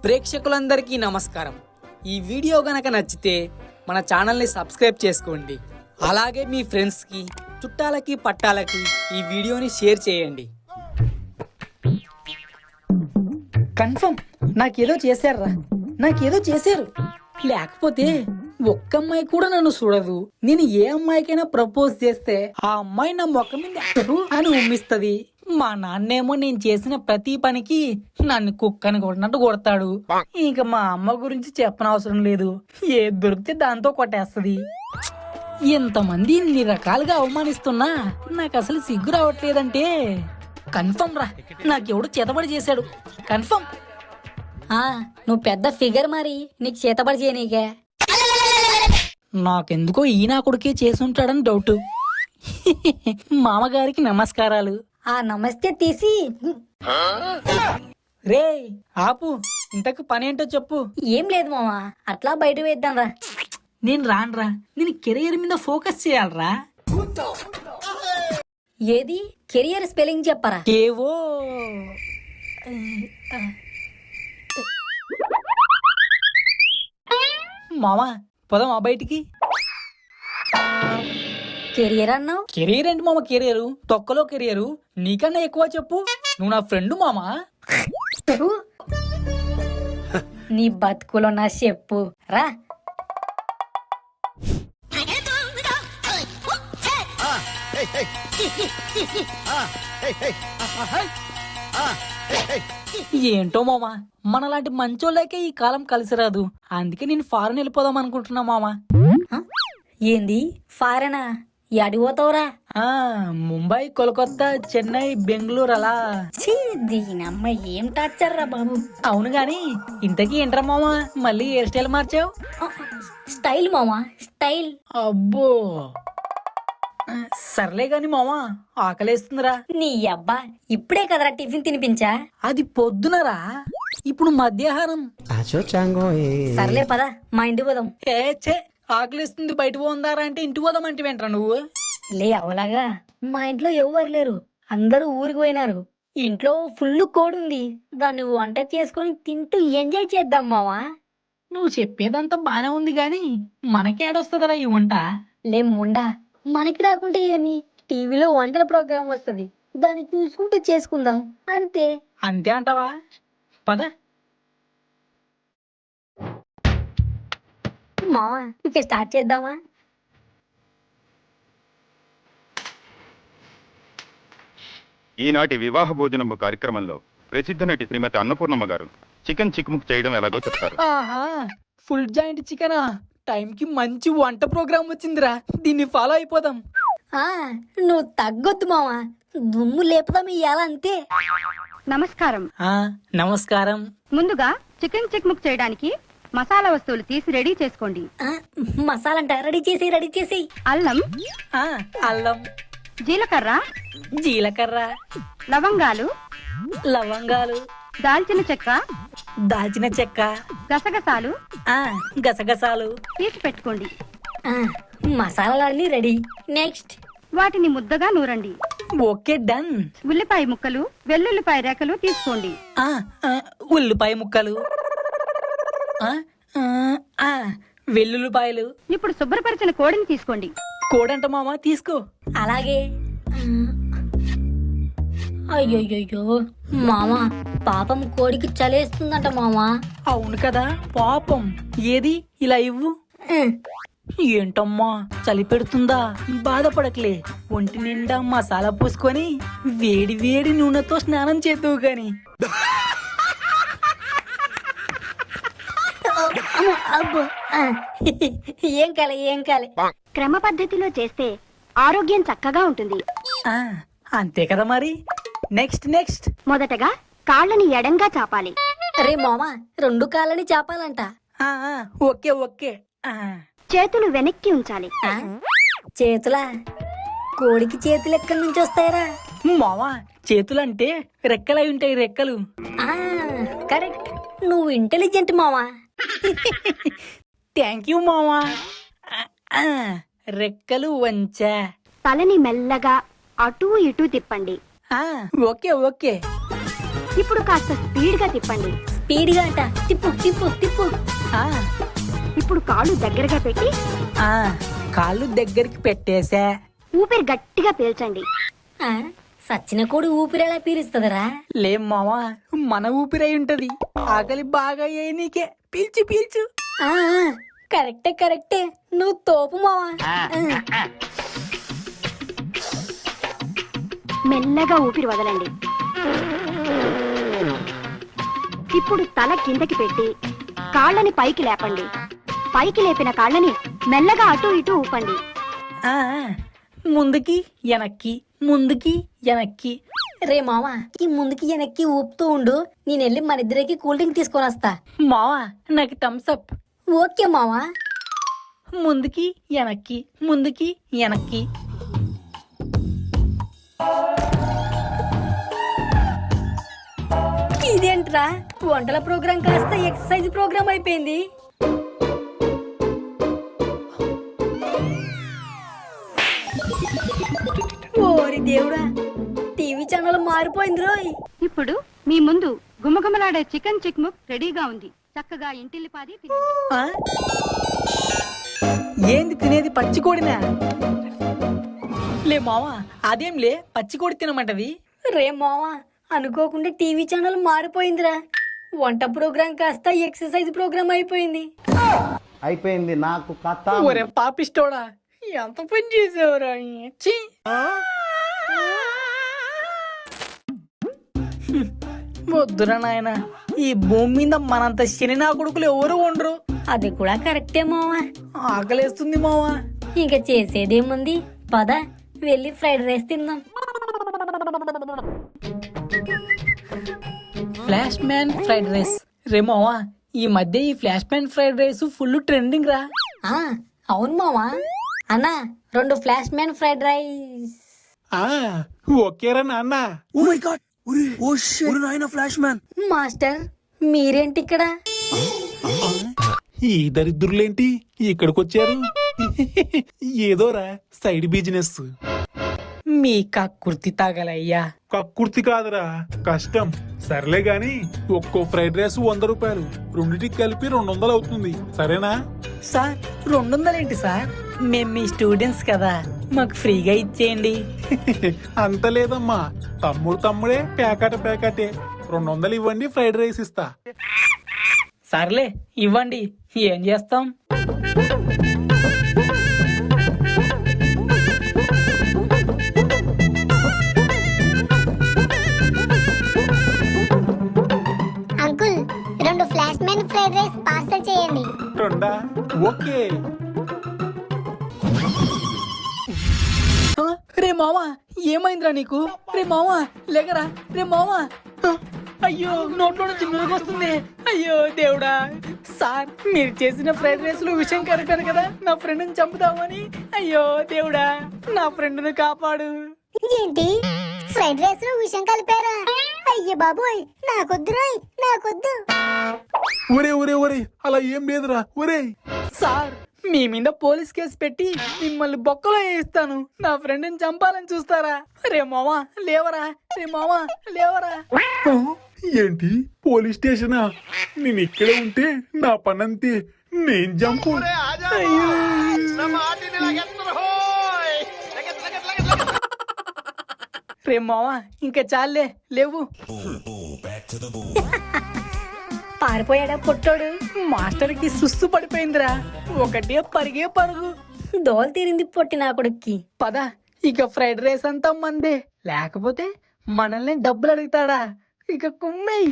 ప్రేక్షకులందరికీ నమస్కారం. ఈ వీడియో గనక నచ్చితే మన ఛానల్ని సబ్స్క్రైబ్ చేసుకోండి. అలాగే మీ ఫ్రెండ్స్కి, చుట్టాలకి, పట్టాలకి ఈ వీడియోని షేర్ చేయండి. కన్ఫర్మ్ నాకేదో చేశారు. లేకపోతే ఒక్క అమ్మాయి కూడా నన్ను చూడదు. నేను ఏ అమ్మాయికైనా ప్రపోజ్ చేస్తే ఆ అమ్మాయి నా ముఖం మీద అని ఉమ్మిస్తది. మా నాన్నేమో నేను చేసిన ప్రతి పనికి నన్ను కుక్కని కొట్టినట్టు కొడతాడు. ఇంకా మా అమ్మ గురించి చెప్పనవసరం లేదు, ఏది దొరికితే దాంతో కొట్టేస్తది. ఇంతమంది ఇన్ని రకాలుగా అవమానిస్తున్నా నాకు అసలు సిగ్గు రావట్లేదంటే కన్ఫర్మ్ రా, నాకెవడు చేతబడి చేశాడు. కన్ఫర్మ్. నువ్వు పెద్ద ఫిగర్ మరి నీకు చేతబడి చేయనీకే. నాకెందుకో ఈనా కొడుకే చేసుంటాడని డౌట్. మామగారికి నమస్కారాలు. నమస్తే తీసి రే ఆపు, ఇంతకు పనేంటో చెప్పు. ఏం లేదు మామ, అట్లా బయట వేద్దాం రా. నేను రానురా, నేను కెరియర్ మీద ఫోకస్ చేయాలరా. ఏది కెరియర్ స్పెల్లింగ్ చెప్పరా? ఏవో మామా పోదామా బయటికి? కెరియర్ అన్నావు? కెరీర్ ఏంటి మామ, కెరీరు తొక్కలో కెరీరు. నీకన్నా ఎక్కువ చెప్పు, నువ్వు నా ఫ్రెండ్ మామా. నీ బతుకులో నా చెప్పు రా. ఏంటో మామా, మనలాంటి మంచోళ్ళకే ఈ కాలం కలిసి రాదు. అందుకే నేను ఫారెన్ వెళ్ళిపోదాం అనుకుంటున్నా మామా. ఏంది ఫారెనా? అడిగిపోతావురా? ముంబై, కోల్కతా, చెన్నై, బెంగళూరు అలా. దీనమ్మ ఏం టార్చర్ రా బాబు. అవును గాని ఇంతకీ ఏంట్రా మామా మళ్ళీ హెయిర్ స్టైల్ మార్చావు? స్టైల్ మామా, స్టైల్. అబ్బో సర్లే గాని మామా, ఆకలేస్తుందిరా. నీ అబ్బా ఇప్పుడే కదరా టిఫిన్ తినిపించా. అది పొద్దునరా, ఇప్పుడు మధ్యాహ్నం. సర్లే పద మా ఇంటికి పోదాం. చే ఆకలిస్తుంది బయట పోందారా అంటే ఇంటికి పోదామంటే వెంట్రా నువ్వు. లే అవలాగా, మా ఇంట్లో ఎవరు లేరు, అందరూ ఊరికి పోయినారు. ఇంట్లో ఫుల్ కోడుంది, దాన్ని వంట చేసుకొని తింటూ ఎంజాయ్ చేద్దాం మావా. నువ్వు చెప్పేదంతా బానే ఉంది గాని మనకేడొస్తుందరా ఈ వంట? ముండా, మనకి రాకుంటే ఏమి, టీవీలో వంటల ప్రోగ్రామ్ వస్తుంది, దాన్ని చూసుకుంటూ చేసుకుందాం అంతే. అంతే అంటావా? పద. మావా ఇక స్టార్ట్ చేద్దామా? ఈనాటి వివాహ భోజనము కార్యక్రమంలో ప్రసిద్ధ నటి శ్రీమతి అన్నపూర్ణమ్మ గారు చికెన్ చిక్ముక్ చేయడం ఎలాగో చెప్తారు. ఫుల్ జాయింట్ చికెనా? టైంకి మంచి వంట ప్రోగ్రామ్ వచ్చిందిరా, దీన్ని ఫాలో అయిపోదాం. నువ్వు తగ్గొద్దు మావా, దుమ్ము లేపుదాం ఇయ్యాల అంతే. నమస్కారం. నమస్కారం. ముందుగా చికెన్ చిక్ముక్ చేయడానికి మసాలా వస్తువులు తీసి రెడీ చేసుకోండి. మసాలా అంట రెడీ చేసి. అల్లం, అల్లం, జీలకర్ర, లవంగాలు, దాల్చిన చెక్క, గసగసాలు తీసి పెట్టుకోండి. మసాలాలన్నీ రెడీ. నెక్స్ట్ వాటిని ముద్దగా నూరండి. Okay done. ఉల్లిపాయ ముక్కలు, వెల్లుల్లిపాయ రేఖలు తీసుకోండి. ఉల్లిపాయ ముక్కలు, వెల్లుల్లిపాయలు. ఇప్పుడు శుభ్రపరిచిన కోడిని తీసుకోండి. కోడంట మామ తీసుకో. అలాగే. అయ్యోయ్యో మామా, పాపం కోడికి చలేస్తుందంట మామా. అవును కదా పాపం. ఏది ఇలా ఇవ్వు. ఏంటమ్మా చలి పెడుతుందా? బాధపడకలే, ఒంటి నిండా మసాలా పూసుకొని వేడి వేడి నూనెతో స్నానం చేద్దువు గాని. ఏం కాలే. క్రమ పద్ధతిలో చేస్తే ఆరోగ్యం చక్కగా ఉంటుంది. అంతే కదా మరి. నెక్స్ట్ మొదటగా కాళ్ళని ఎడంగా చాపాలి. అరే మామా, 2 కాళ్ళని చాపాలంట. ఓకే. చేతులు వెనక్కి ఉంచాలి. చేతులా? కోడికి చేతులు ఎక్కడి నుంచి వస్తాయరా? మావా చేతులంటే రెక్కలై ఉంటాయి, రెక్కలు. కరెక్ట్, నువ్వు ఇంటెలిజెంట్ మావా. థ్యాంక్ యూ మావా. రెక్కలు వంచా. తలని మెల్లగా అటూ ఇటూ తిప్పండి. ఓకే. ఇప్పుడు కాస్త స్పీడ్ గా తిప్పండి. స్పీడ్గా అంట. తిప్పు తిప్పు తిప్పు. ఆ, ఇప్పుడు కాళ్ళు దగ్గరగా పెట్టి ఆ, కాళ్ళు దగ్గరికి పెట్టేశా. ఊపిరి గట్టిగా పీల్చండి. ఆ, సచ్చిన కోడి ఊపిరి ఎలా పీలుస్తుందరా? లేం మావా, మన ఊపిరై ఉంటది. ఆకలి బాగా అయ్యాయి నీకే. పీల్చు పీల్చు. ఆ, కరెక్టే కరెక్టే, నువ్వు తోపు మావా. మెల్లగా ఊపిరి వదలండి. ఇప్పుడు తల కిందకి పెట్టి కాళ్ళని పైకి లేపండి. పైకి లేపిన కాళ్ళని మెల్లగా అటు ఇటు ఊపండి. ఆ, ముందుకి వెనక్కి, ముందుకి వెనక్కి. రే మావా, ఈ ముందుకి వెనక్కి ఊపుతూ ఉండు, నేను వెళ్ళి మన ఇద్దరికి కూల్ డ్రింక్ తీసుకొని వస్తా. మావా, నాకు థమ్స్ అప్. ఓకే మావా. ముందుకి వెనక్కి, ముందుకి వెనక్కి. ఇదేంట్రా, వంటల ప్రోగ్రాం కాస్త ఎక్సర్సైజ్ ప్రోగ్రాం అయిపోయింది. ఓరి దేవుడా, టీవీ ఛానల్ మారిపోయింది రోయ్. ఇప్పుడు మీ ముందు గుమగుమలాడే చికెన్ చిక్ముక్ రెడీగా ఉంది. చక్కగా ఇంటిల్లిపాది తినండి. ఆ? ఏంది తినేది? పచ్చికోడినా? లే మావా, అదేంలే పచ్చికోడి తినమంటది. రే మావా, అనుకోకుండా టీవీ ఛానల్ మారిపోయిందిరా. వంట ప్రోగ్రాం కాస్త ఎక్సర్సైజ్ ప్రోగ్రాం అయిపోయింది. అయిపోయింది నాకు కథ. ఒరే పాపిస్తోడా, ఎంత పని చేసేవరా? ఛీ! వద్దురా నాయన, ఈ భూమి మీద మనంత శని నా కొడుకులు ఎవరు ఉండరు. అది కూడా కరెక్టే మావా. ఆకలేస్తుంది మావా. ఇక చేసేదేముంది, పద వెళ్ళి ఫ్రైడ్ రైస్ తిందాం. Flash man fried rice. రే మావా, ఈ మధ్య ఈ flash man fried rice full trending రా. ఆ, అవును మావా. అన్నా, 2 ఫ్లాష్ మ్యాన్ ఫ్రైడ్ రైస్. ఓకేరా నాన్న. మాస్టర్, మీరేంటి ఇక్కడ? ఈ దరిద్రులేంటి ఇక్కడికి వచ్చారు? ఏదోరా సైడ్ బిజినెస్. మీ కక్కుర్తి తాగలయ్యా. కక్కుర్తి కాదురా, కష్టం. సర్లే గాని ఒక్కో ఫ్రైడ్ రైస్ 100 రూపాయలు, రెండిటికి కలిపి 200 అవుతుంది. సరేనా? సార్, 200 ఏంటి సార్? మేము మీ స్టూడెంట్స్ కదా, మాకు ఫ్రీగా ఇచ్చేయండి. అంత లేదమ్మా, తమ్ముడే ప్యాకెటే. 200 ఇవ్వండి, ఫ్రైడ్ రైస్ ఇస్తా. సర్లే ఇవ్వండి, ఏం చేస్తాం. Uncle, 2 flash man fried rice parcel చేయండి. రెండా? ఓకే. ఆ, రే మావా, ఏమైందిరా నీకు? రే మావా, లేకరా. రే మావా, ఆ, అయ్యో, నోట్లో నుంచి నురుగు వస్తుంది. అయ్యో దేవుడా. సార్, మీరు చేసిన ఫ్రైడ్ రైస్ లో విషయం కలిపాను కదా, నా ఫ్రెండ్ని చంపుదామని. అయ్యో దేవుడా, నా ఫ్రెండ్ని కాపాడు. ఏంటి, ఫ్రైడ్ రైస్ లో విషం కలిపారా? అయ్య బాబోయ్, నాకొద్దురాయ్, నాకొద్దు. ఒరే అలా ఏం లేదురా. ఒరే సార్, మీ మీద పోలీస్ కేసు పెట్టి మిమ్మల్ని బొక్కలో వేయిస్తాను. నా ఫ్రెండ్ని చంపాలని చూస్తారా? రే మావా లేవరా, రే మావా లేవరా. ఏంటి, పోలీస్ స్టేషనా? నేను ఇక్కడే ఉంటే నా పనంతే, నేను జంపు. రే మావా, ఇంకా చాలే, లేవు. పారిపోయాడా పొట్టోడు? మాస్టర్ కి సుస్సు పడిపోయిందిరా. ఒకటే పరిగే పరుగు. దోలు తీరింది పొట్టి నా కొడుక్కి. పద, ఇక ఫ్రైడ్ రైస్ అంతా మందే. లేకపోతే మనల్ని డబ్బులు అడుగుతాడా? ఇక కుమ్మేయ్.